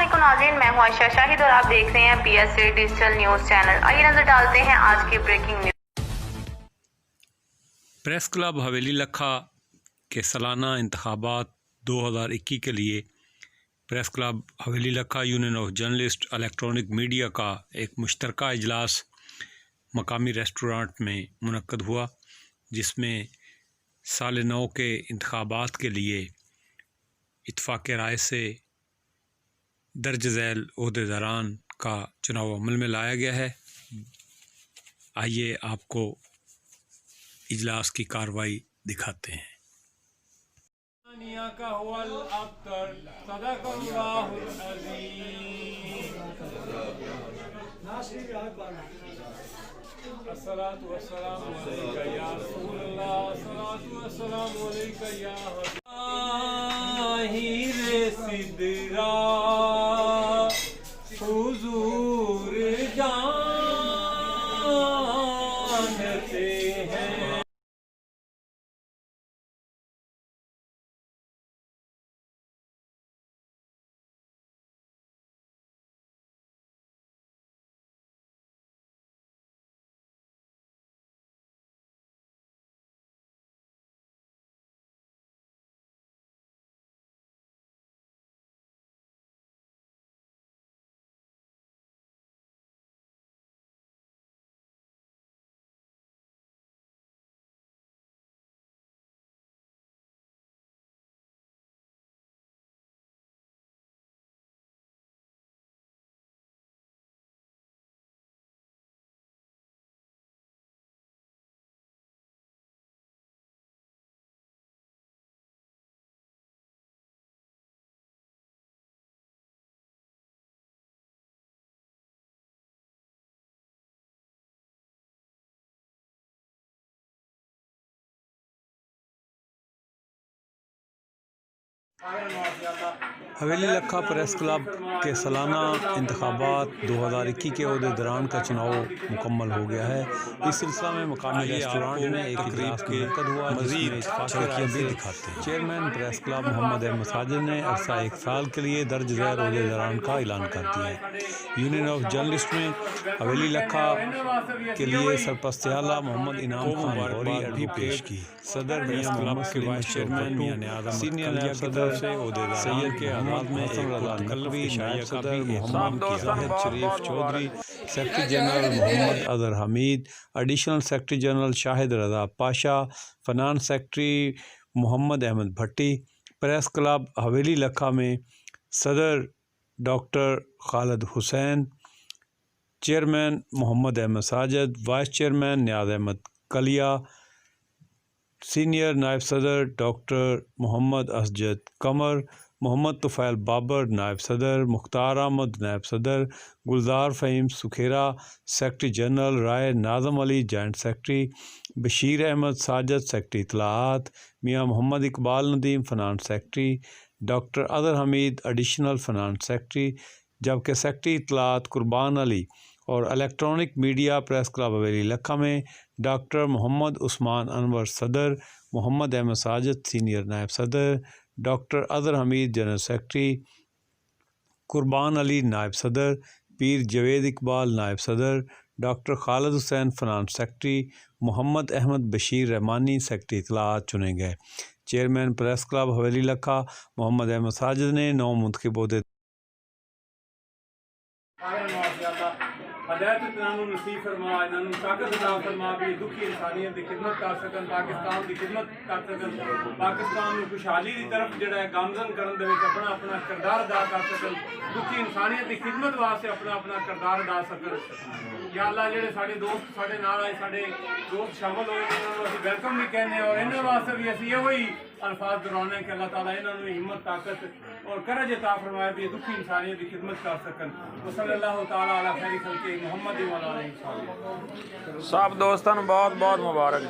अस्सलामुअलैकुम नाज़रीन, मैं हूं आयशा शाहिद और आप देख रहे हैं PSA डिजिटल न्यूज़ चैनल। आइए नजर डालते हैं आज की breaking news. Press club Haveli लखा के सालाना इंतखाबात 2021 के लिए प्रेस क्लब हवेली लखा union of journalist electronic media का एक मुश्तरका इजलास मकामी रेस्टोरेंट में मुनक्कद हुआ, जिसमें साल नौ के इंतखाबात के लिए इत्फाक़ राय से दर्ज झैल ओहदेदारान का चुनाव अमल में लाया गया है। आइए आपको इजलास की कार्रवाई दिखाते हैं। हुजूर जानते हैं। हवेली लखा प्रेस क्लब के सालाना इंतखाबात 2021 के ओहदेदारान का चुनाव मुकम्मल हो गया है। इस सिलसिला में मकामी रेस्टोरेंट में एक तकरीब मुनक्कद हुआ, मज़ीद भी दिखाते हैं। Chairman press club Mohammad Ahmad Sajid ने अरसा 1 साल के लिए दर्ज झैल ओहदेदारान का ऐलान कर दिया है। यूनियन ऑफ जर्नलिस्ट में हवेली लखा के लिए सरपरस्त आला मोहम्मद इनाम खान गौरी भी पेश की। सदर मियां क्लब के वाइस चेयरमैन मियां नियाज़ सीनियर नायब सदर से सैयद के आवाज़ में एक कलवी नायब सदर Mohammad Zahid Sharif Chaudhry, secretary general Mohammad Azhar Hamid, additional secretary general Shahid Raza Pasha, finance secretary Mohammad Ahmad Bhatti. Press club Haveli Lakha में सदर doctor Khalid Hussain, chairman Mohammad Ahmad Sajid, vice chairman Niaz Ahmad Kalia, senior नायब सदर डॉक्टर मोहम्मद असजद कमर, मोहम्मद तुफ़ैल बाबर नायब सदर, मुख्तार अहमद नायब सदर, Gulzar Faheem Sukhera secretary general, Rai Nazim Ali joint secretary, Bashir Ahmad Sajid secretary इत्तलाआत, Mian Mohammad Iqbal Nadeem finance secretary, doctor Azhar Hamid additional finance secretary, जबकि सेक्रेटरी इत्तलाआत कुर्बान अली और electronic media press club Haveli Lakha में डॉक्टर मोहम्मद उस्मान अनवर सदर, मोहम्मद अहमद साजिद सीनियर नायब सदर, doctor Azhar Hamid general secretary, Qurban Ali नायब सदर, पीर जवेद इकबाल नायब सदर, doctor Khalid Hussain finance secretary, Mohammad Ahmad Bashir Rahmani secretary इत्तलाआत चुने गए। चेयरमैन प्रेस क्लब हवेली लखा मोहम्मद अहमद साजिद ने 9 मुंतखब हदायत इन्होंने नसीब फरमा, इन्होंने ताकत अता फरमा भी दुखी इंसानियत की खिदमत कर सकन, पाकिस्तान की खिदमत कर सकन, पाकिस्तान को खुशहाली की तरफ जो गामजन करने दे अपना अपना किरदार अदा कर सकन, दुखी इंसानियत की खिदमत वास्ते अपना अपना किरदार अदा सकन। या अल्लाह जेडे साडे दोस्त साडे नाल आए साडे दोस्त शामिल होए इन्होंने असीं वेलकम भी कहने और इन्होंने वास्ते भी असीं इहो ही अल्फाज दोहराने कि अल्लाह ताला इन्होंने हिम्मत ताकत और करज अता फरमाए भी दुखी इंसानियत की खिदमत कर सकन। सल्लल्लाहु ताला अला खैरी खल्क़ि मुहम्मद व आलिहि। सब दोस्तों बहुत बहुत मुबारक।